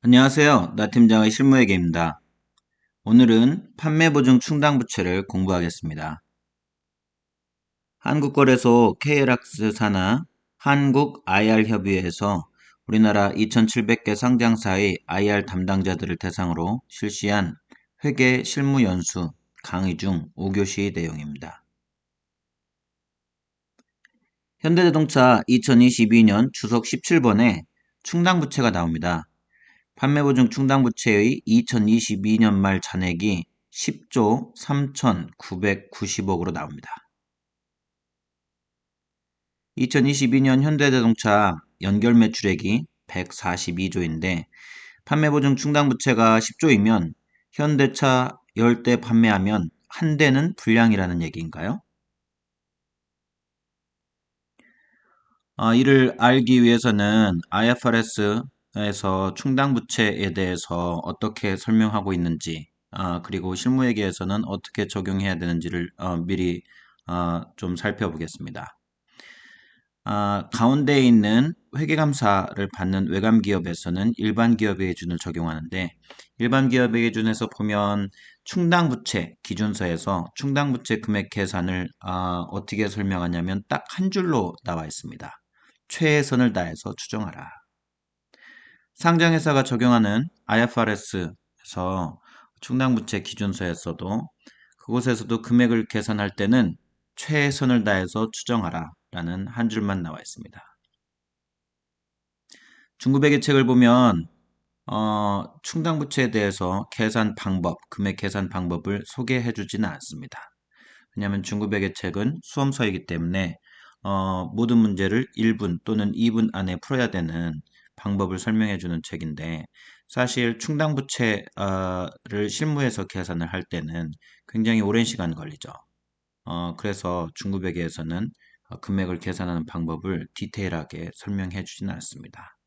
안녕하세요. 나 팀장의 실무회계입니다. 오늘은 판매보증 충당부채를 공부하겠습니다. 한국거래소 KLX 산하 한국 IR협의회에서 우리나라 2,700개 상장사의 IR 담당자들을 대상으로 실시한 회계 실무연수 강의 중 5교시 내용입니다. 현대자동차 2022년 주석 17번에 충당부채가 나옵니다. 판매보증 충당부채의 2022년 말 잔액이 10조 3,990억으로 나옵니다. 2022년 현대자동차 연결 매출액이 142조인데 판매보증 충당부채가 10조이면 현대차 10대 판매하면 한 대는 불량이라는 얘기인가요? 이를 알기 위해서는 IFRS에서 충당부채에 대해서 어떻게 설명하고 있는지, 그리고 실무회계에서는 어떻게 적용해야 되는지를 미리 좀 살펴보겠습니다. 가운데에 있는 회계감사를 받는 외감기업에서는 일반기업의 기준을 적용하는데, 일반기업의 기준에서 보면 충당부채 기준서에서 충당부채 금액 계산을 어떻게 설명하냐면 딱 한 줄로 나와 있습니다. 최선을 다해서 추정하라. 상장회사가 적용하는 IFRS에서 충당부채 기준서에서도 그곳에서도 금액을 계산할 때는 최선을 다해서 추정하라 라는 한 줄만 나와 있습니다. 중급회계 책을 보면 충당부채에 대해서 계산 방법, 금액 계산 방법을 소개해 주지는 않습니다. 왜냐하면 중급회계 책은 수험서이기 때문에 모든 문제를 1분 또는 2분 안에 풀어야 되는 방법을 설명해 주는 책인데 사실 충당부채를 실무에서 계산을 할 때는 굉장히 오랜 시간 걸리죠. 그래서 중급회계에서는 금액을 계산하는 방법을 디테일하게 설명해 주지는 않습니다.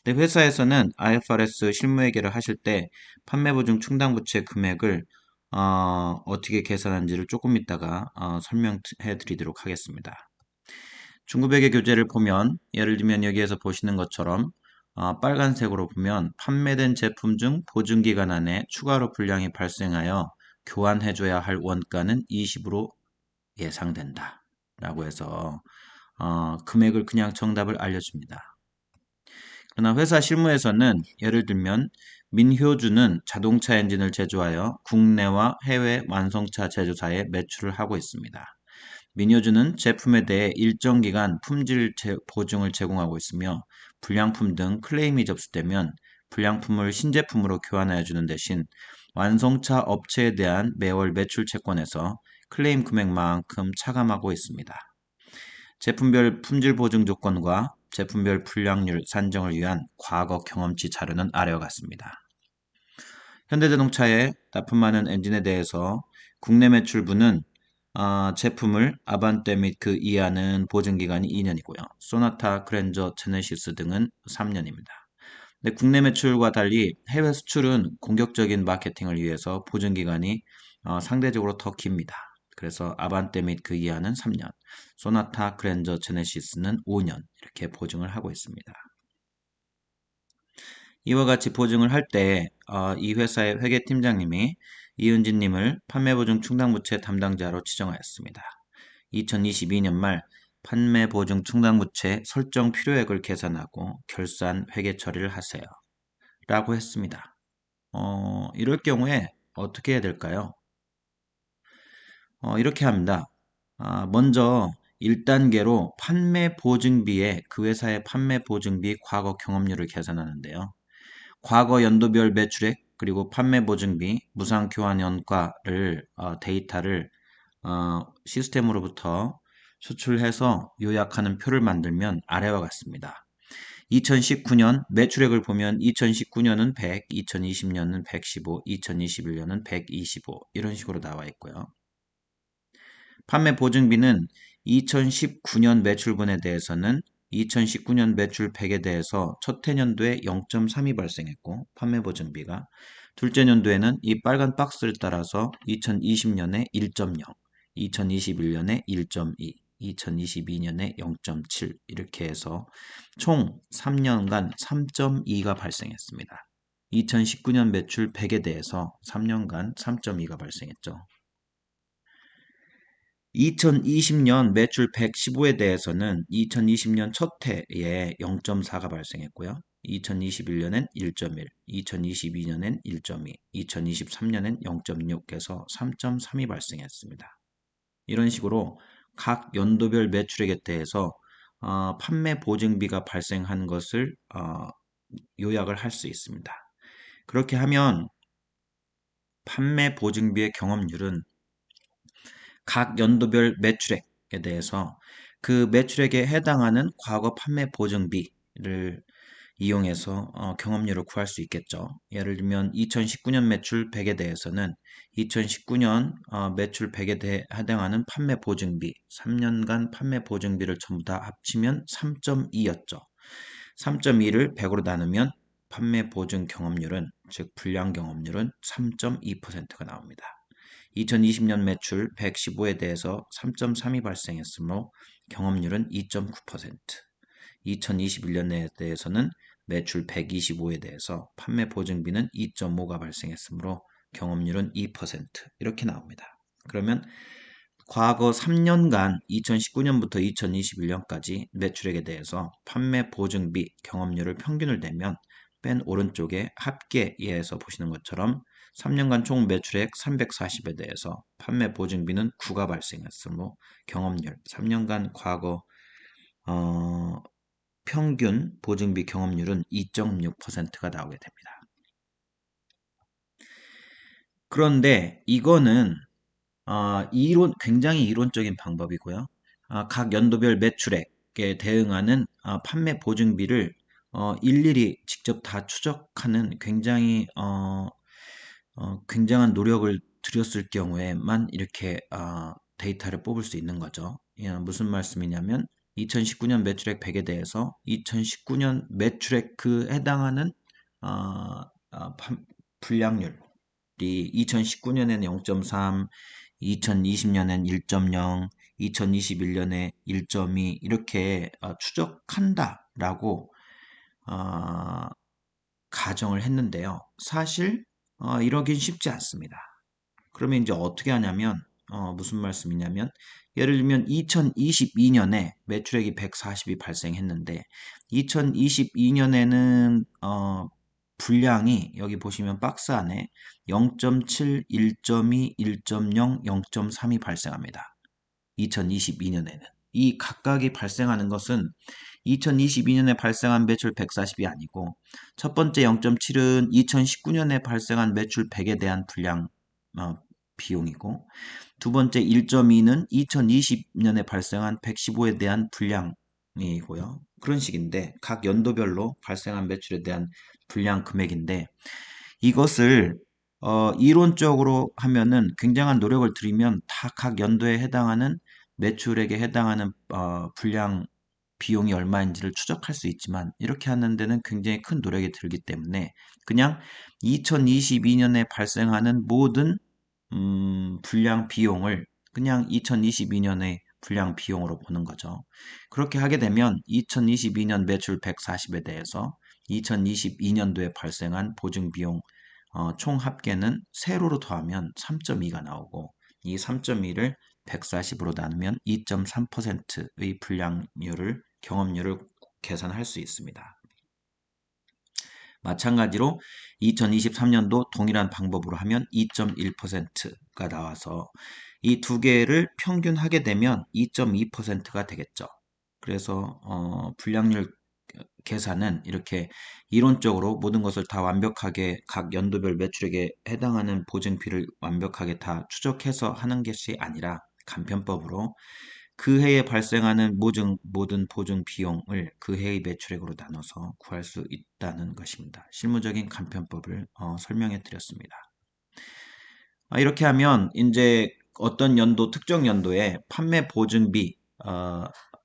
근데 회사에서는 IFRS 실무회계를 하실 때 판매보증 충당부채 금액을 어떻게 계산하는지를 조금 이따가 설명해 드리도록 하겠습니다. 중급회계 교재를 보면 예를 들면 여기에서 보시는 것처럼 빨간색으로 보면 판매된 제품 중 보증기간 안에 추가로 불량이 발생하여 교환해줘야 할 원가는 20으로 예상된다 라고 해서 금액을 그냥 정답을 알려줍니다. 그러나 회사 실무에서는 예를 들면 민효주는 자동차 엔진을 제조하여 국내와 해외 완성차 제조사에 매출을 하고 있습니다. 민효주는 제품에 대해 일정 기간 품질 보증을 제공하고 있으며 불량품 등 클레임이 접수되면 불량품을 신제품으로 교환하여 주는 대신 완성차 업체에 대한 매월 매출 채권에서 클레임 금액만큼 차감하고 있습니다. 제품별 품질 보증 조건과 제품별 불량률 산정을 위한 과거 경험치 자료는 아래와 같습니다. 현대자동차의 납품하는 엔진에 대해서 국내 매출부는 제품을 아반떼 및 그 이하는 보증기간이 2년이고요. 소나타, 그랜저, 제네시스 등은 3년입니다. 근데 국내 매출과 달리 해외 수출은 공격적인 마케팅을 위해서 보증기간이 상대적으로 더 깁니다. 그래서 아반떼 및 그 이하는 3년, 소나타, 그랜저, 제네시스는 5년 이렇게 보증을 하고 있습니다. 이와 같이 보증을 할 때 이 회사의 회계팀장님이 이은진님을 판매보증 충당부채 담당자로 지정하였습니다. 2022년 말 판매보증 충당부채 설정 필요액을 계산하고 결산 회계 처리를 하세요. 라고 했습니다. 이럴 경우에 어떻게 해야 될까요? 이렇게 합니다. 먼저 1단계로 판매 보증비에 그 회사의 판매 보증비 과거 경험률을 계산하는데요. 과거 연도별 매출액 그리고 판매 보증비, 무상 교환 연가를 데이터를 시스템으로부터 수출해서 요약하는 표를 만들면 아래와 같습니다. 2019년 매출액을 보면 2019년은 100, 2020년은 115, 2021년은 125 이런 식으로 나와 있고요. 판매 보증비는 2019년 매출분에 대해서는 2019년 매출 100에 대해서 첫 해년도에 0.3이 발생했고 판매 보증비가 둘째 년도에는 이 빨간 박스를 따라서 2020년에 1.0, 2021년에 1.2, 2022년에 0.7 이렇게 해서 총 3년간 3.2가 발생했습니다. 2019년 매출 100에 대해서 3년간 3.2가 발생했죠. 2020년 매출 115에 대해서는 2020년 첫 해에 0.4가 발생했고요. 2021년엔 1.1, 2022년엔 1.2, 2023년엔 0.6에서 3.3이 발생했습니다. 이런 식으로 각 연도별 매출액에 대해서 판매 보증비가 발생한 것을 요약을 할 수 있습니다. 그렇게 하면 판매 보증비의 경험률은 각 연도별 매출액에 대해서 그 매출액에 해당하는 과거 판매 보증비를 이용해서 경험률을 구할 수 있겠죠. 예를 들면 2019년 매출 100에 대해서는 2019년 매출 100에 해당하는 판매 보증비, 3년간 판매 보증비를 전부 다 합치면 3.2였죠. 3.2를 100으로 나누면 판매 보증 경험률은, 즉 불량 경험률은 3.2%가 나옵니다. 2020년 매출 115에 대해서 3.3이 발생했으므로 경험률은 2.9%, 2021년에 대해서는 매출 125에 대해서 판매 보증비는 2.5가 발생했으므로 경험률은 2% 이렇게 나옵니다. 그러면 과거 3년간 2019년부터 2021년까지 매출액에 대해서 판매 보증비 경험률을 평균을 내면 맨 오른쪽에 합계에서 보시는 것처럼 3년간 총 매출액 340에 대해서 판매 보증비는 9가 발생했으므로 경험률 3년간 과거 평균 보증비 경험률은 2.6%가 나오게 됩니다. 그런데 이거는 굉장히 이론적인 방법이고요. 각 연도별 매출액에 대응하는 판매 보증비를 일일이 직접 다 추적하는 굉장한 노력을 들였을 경우에만 이렇게 데이터를 뽑을 수 있는 거죠. 무슨 말씀이냐면 2019년 매출액 100에 대해서 2019년 매출액 그 해당하는 불량률이 2019년에는 0.3, 2020년엔 1.0, 2021년에 1.2 이렇게 추적한다라고 가정을 했는데요. 사실 이러긴 쉽지 않습니다. 그러면 이제 어떻게 하냐면 무슨 말씀이냐면 예를 들면 2022년에 매출액이 140이 발생했는데 2022년에는 분량이 여기 보시면 박스 안에 0.7, 1.2, 1.0, 0.3이 발생합니다. 2022년에는 이 각각이 발생하는 것은 2022년에 발생한 매출 140이 아니고 첫 번째 0.7은 2019년에 발생한 매출 100에 대한 분량 비용이고 두 번째 1.2는 2020년에 발생한 115에 대한 분량이고요. 그런 식인데 각 연도별로 발생한 매출에 대한 분량 금액인데 이것을 이론적으로 하면은 굉장한 노력을 들이면 다 각 연도에 해당하는 매출액에 해당하는 분량 비용이 얼마인지를 추적할 수 있지만 이렇게 하는 데는 굉장히 큰 노력이 들기 때문에 그냥 2022년에 발생하는 모든 분량 비용을 그냥 2022년의 분량 비용으로 보는 거죠. 그렇게 하게 되면 2022년 매출 140에 대해서 2022년도에 발생한 보증 비용 총 합계는 세로로 더하면 3.2가 나오고 이 3.2를 140으로 나누면 2.3%의 분량률을 경험률을 계산할 수 있습니다. 마찬가지로 2023년도 동일한 방법으로 하면 2.1%가 나와서 이 두 개를 평균하게 되면 2.2%가 되겠죠. 그래서 분량률 계산은 이렇게 이론적으로 모든 것을 다 완벽하게 각 연도별 매출액에 해당하는 보증비를 완벽하게 다 추적해서 하는 것이 아니라 간편법으로 그 해에 발생하는 모든 보증 비용을 그 해의 매출액으로 나눠서 구할 수 있다는 것입니다. 실무적인 간편법을 설명해 드렸습니다. 이렇게 하면 이제 어떤 연도, 특정 연도에 판매 보증비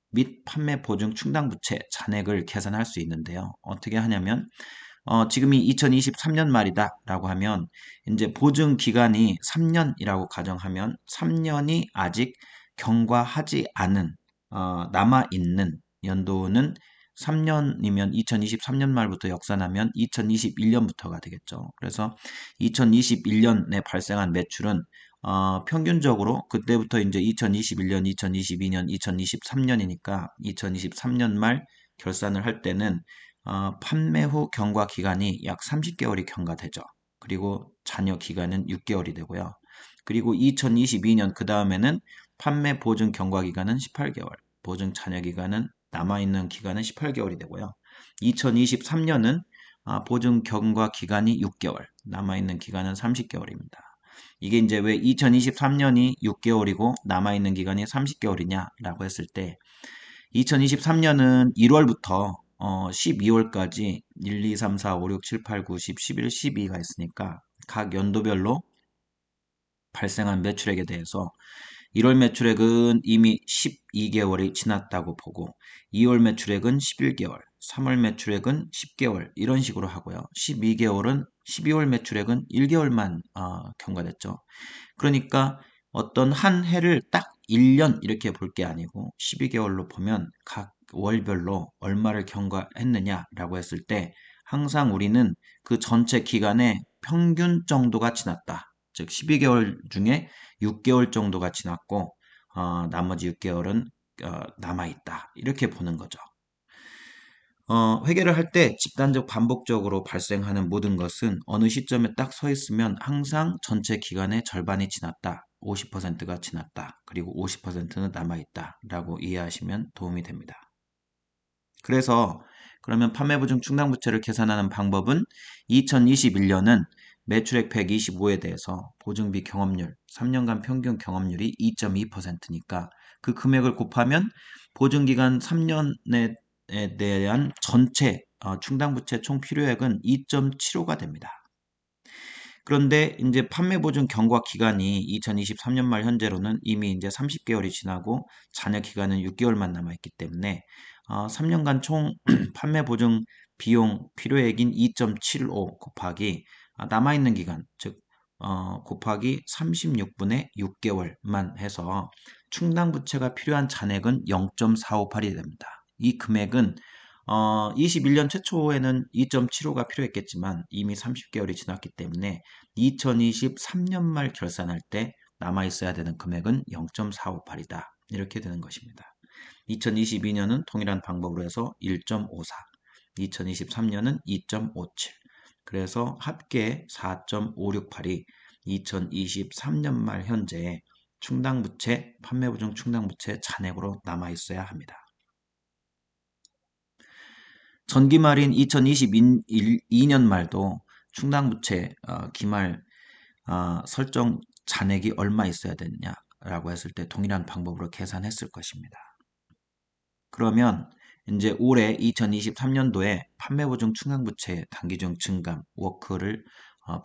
및 판매 보증 충당부채 잔액을 계산할 수 있는데요. 어떻게 하냐면 지금이 2023년 말이다 라고 하면 이제 보증 기간이 3년이라고 가정하면 3년이 아직 경과하지 않은 남아있는 연도는 3년이면 2023년 말부터 역산하면 2021년부터가 되겠죠. 그래서 2021년에 발생한 매출은 평균적으로 그때부터 이제 2021년, 2022년, 2023년이니까 2023년 말 결산을 할 때는 판매 후 경과 기간이 약 30개월이 경과되죠. 그리고 잔여 기간은 6개월이 되고요. 그리고 2022년 그 다음에는 판매 보증 경과 기간은 18개월, 보증 잔여 기간은 남아있는 기간은 18개월이 되고요. 2023년은 보증 경과 기간이 6개월, 남아있는 기간은 30개월입니다. 이게 이제 왜 2023년이 6개월이고 남아있는 기간이 30개월이냐라고 했을 때 2023년은 1월부터 12월까지 1, 2, 3, 4, 5, 6, 7, 8, 9, 10, 11, 12가 있으니까 각 연도별로 발생한 매출액에 대해서 1월 매출액은 이미 12개월이 지났다고 보고 2월 매출액은 11개월, 3월 매출액은 10개월 이런 식으로 하고요. 12월 매출액은 1개월만 경과됐죠. 그러니까 어떤 한 해를 딱 1년 이렇게 볼 게 아니고 12개월로 보면 각 월별로 얼마를 경과했느냐라고 했을 때 항상 우리는 그 전체 기간의 평균 정도가 지났다. 즉 12개월 중에 6개월 정도가 지났고 나머지 6개월은 남아있다. 이렇게 보는 거죠. 회계를 할 때 집단적 반복적으로 발생하는 모든 것은 어느 시점에 딱 서 있으면 항상 전체 기간의 절반이 지났다. 50%가 지났다. 그리고 50%는 남아있다. 라고 이해하시면 도움이 됩니다. 그래서 그러면 판매보증 충당부채를 계산하는 방법은 2021년은 매출액 125에 대해서 보증비 경험률, 3년간 평균 경험률이 2.2%니까 그 금액을 곱하면 보증기간 3년에 대한 전체 충당부채 총 필요액은 2.75가 됩니다. 그런데 이제 판매보증 경과 기간이 2023년 말 현재로는 이미 이제 30개월이 지나고 잔여 기간은 6개월만 남아있기 때문에 3년간 총 판매보증 비용 필요액인 2.75 곱하기 남아있는 기간, 즉 곱하기 36분의 6개월만 해서 충당부채가 필요한 잔액은 0.458이 됩니다. 이 금액은 21년 최초에는 2.75가 필요했겠지만 이미 30개월이 지났기 때문에 2023년 말 결산할 때 남아있어야 되는 금액은 0.458이다. 이렇게 되는 것입니다. 2022년은 동일한 방법으로 해서 1.54, 2023년은 2.57, 그래서 합계 4.568이 2023년 말 현재 충당부채, 판매보증 충당부채 잔액으로 남아있어야 합니다. 전기말인 2022년 말도 충당부채 기말 설정 잔액이 얼마 있어야 되느냐라고 했을 때 동일한 방법으로 계산했을 것입니다. 그러면 이제 올해 2023년도에 판매보증 충당부채 단기중 증감 워크를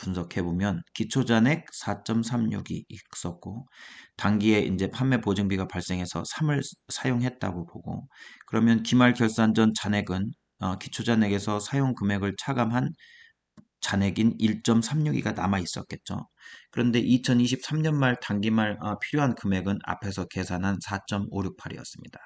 분석해 보면 기초잔액 4.362 있었고 단기에 이제 판매 보증비가 발생해서 3을 사용했다고 보고 그러면 기말 결산 전 잔액은 기초잔액에서 사용 금액을 차감한 잔액인 1.362가 남아 있었겠죠. 그런데 2023년 말 단기말 필요한 금액은 앞에서 계산한 4.568이었습니다.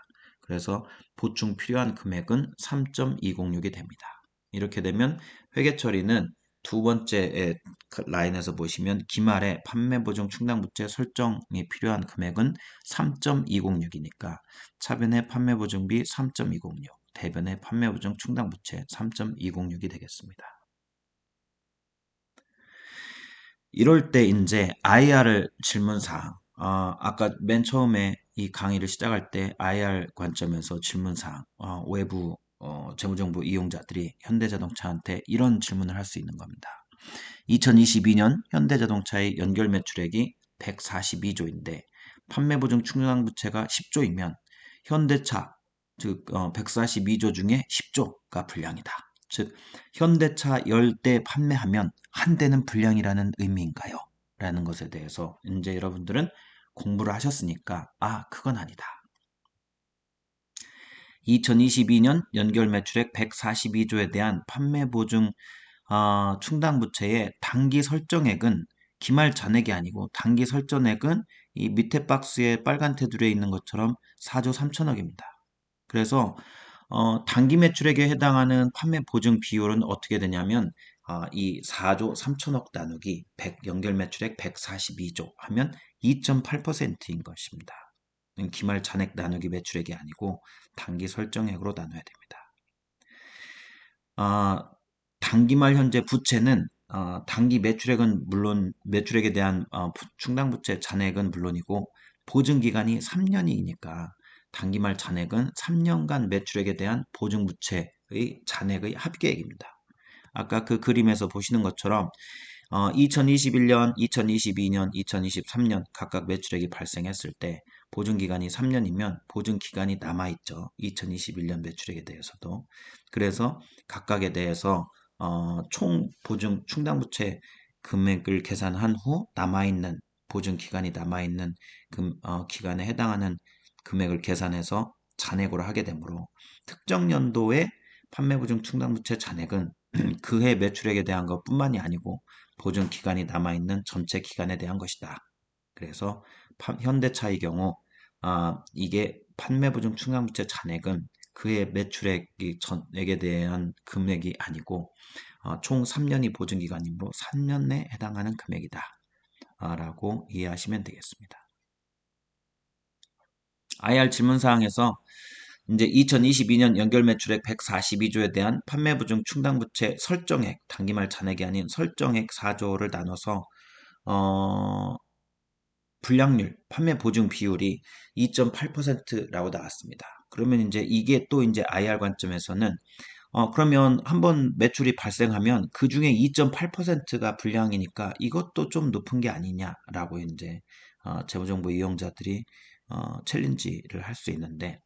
그래서 보충 필요한 금액은 3.206이 됩니다. 이렇게 되면 회계 처리는 두 번째 라인에서 보시면 기말에 판매보증 충당부채 설정이 필요한 금액은 3.206이니까 차변의 판매보증비 3.206, 대변의 판매보증 충당부채 3.206이 되겠습니다. 이럴 때 이제 IR 질문사항, 아까 맨 처음에 이 강의를 시작할 때 IR 관점에서 질문사항, 외부 재무정보 이용자들이 현대자동차한테 이런 질문을 할 수 있는 겁니다. 2022년 현대자동차의 연결 매출액이 142조인데 판매보증 충당부채가 10조이면 현대차, 즉 142조 중에 10조가 불량이다. 즉 현대차 10대 판매하면 한 대는 불량이라는 의미인가요? 라는 것에 대해서 이제 여러분들은 공부를 하셨으니까 그건 아니다. 2022년 연결 매출액 142조에 대한 판매 보증 충당부채의 단기 설정액은 기말 잔액이 아니고 단기 설정액은 이 밑에 박스에 빨간 테두리에 있는 것처럼 4조 3천억입니다. 그래서 단기 매출액에 해당하는 판매 보증 비율은 어떻게 되냐면 이 4조 3천억 나누기 100 연결 매출액 142조 하면 2.8%인 것입니다. 기말 잔액 나누기 매출액이 아니고 단기 설정액으로 나눠야 됩니다. 단기말 현재 부채는 단기 매출액은 물론 매출액에 대한 충당부채 잔액은 물론이고 보증기간이 3년이니까 단기말 잔액은 3년간 매출액에 대한 보증부채의 잔액의 합계액입니다. 아까 그 그림에서 보시는 것처럼 2021년, 2022년, 2023년 각각 매출액이 발생했을 때 보증기간이 3년이면 보증기간이 남아있죠. 2021년 매출액에 대해서도. 그래서 각각에 대해서 총 보증 충당부채 금액을 계산한 후 남아있는 보증기간이 남아있는 기간에 해당하는 금액을 계산해서 잔액으로 하게 되므로 특정 연도의 판매보증 충당부채 잔액은 그해 매출액에 대한 것뿐만이 아니고 보증 기간이 남아있는 전체 기간에 대한 것이다. 그래서 현대차의 경우 이게 판매보증 충당부채 잔액은 그해 매출액이 전액에 대한 금액이 아니고 총 3년이 보증기간이므로 3년에 해당하는 금액이다. 라고 이해하시면 되겠습니다. IR 질문사항에서 이제 2022년 연결 매출액 142조에 대한 판매부증 충당부채 설정액, 단기말 잔액이 아닌 설정액 4조를 나눠서 불량률, 판매 보증 비율이 2.8%라고 나왔습니다. 그러면 이제 이게 또 이제 IR 관점에서는 그러면 한번 매출이 발생하면 그 중에 2.8%가 불량이니까 이것도 좀 높은 게 아니냐라고 이제 재무정보 이용자들이 챌린지를 할 수 있는데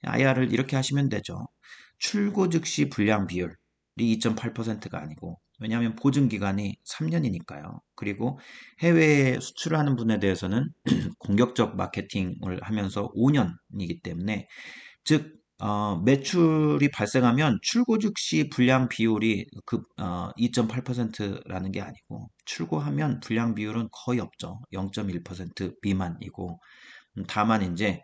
IR을 이렇게 하시면 되죠. 출고 즉시 불량 비율이 2.8%가 아니고 왜냐하면 보증 기간이 3년이니까요. 그리고 해외에 수출을 하는 분에 대해서는 공격적 마케팅을 하면서 5년이기 때문에 즉 매출이 발생하면 출고 즉시 불량 비율이 2.8%라는 게 아니고 출고하면 불량 비율은 거의 없죠. 0.1% 미만이고 다만 이제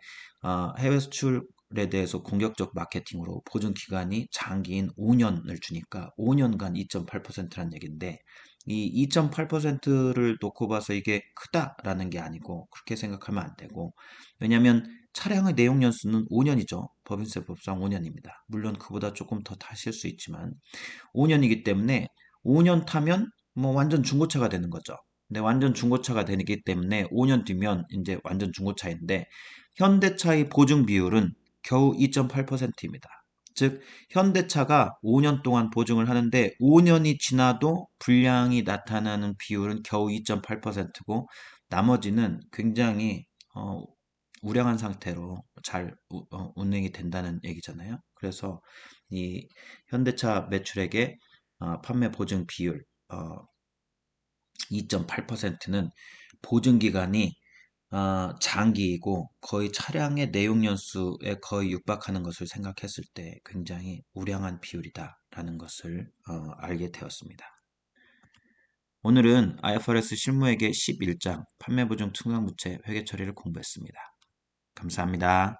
해외 수출에 대해서 공격적 마케팅으로 보증 기간이 장기인 5년을 주니까 5년간 2.8%라는 얘기인데 이 2.8%를 놓고 봐서 이게 크다라는 게 아니고 그렇게 생각하면 안 되고 왜냐하면 차량의 내용 연수는 5년이죠. 법인세법상 5년입니다. 물론 그보다 조금 더 타실 수 있지만 5년이기 때문에 5년 타면 뭐 완전 중고차가 되는 거죠. 근데 완전 중고차가 되기 때문에 5년 뒤면 이제 완전 중고차인데 현대차의 보증 비율은 겨우 2.8%입니다. 즉 현대차가 5년 동안 보증을 하는데 5년이 지나도 불량이 나타나는 비율은 겨우 2.8%고 나머지는 굉장히 우량한 상태로 잘 운행이 된다는 얘기잖아요. 그래서 이 현대차 매출액의 판매 보증 비율 2.8%는 보증 기간이 장기이고 거의 차량의 내용 연수에 거의 육박하는 것을 생각했을 때 굉장히 우량한 비율이다라는 것을 알게 되었습니다. 오늘은 IFRS 실무회계 11장 판매보증 충당부채 회계 처리를 공부했습니다. 감사합니다.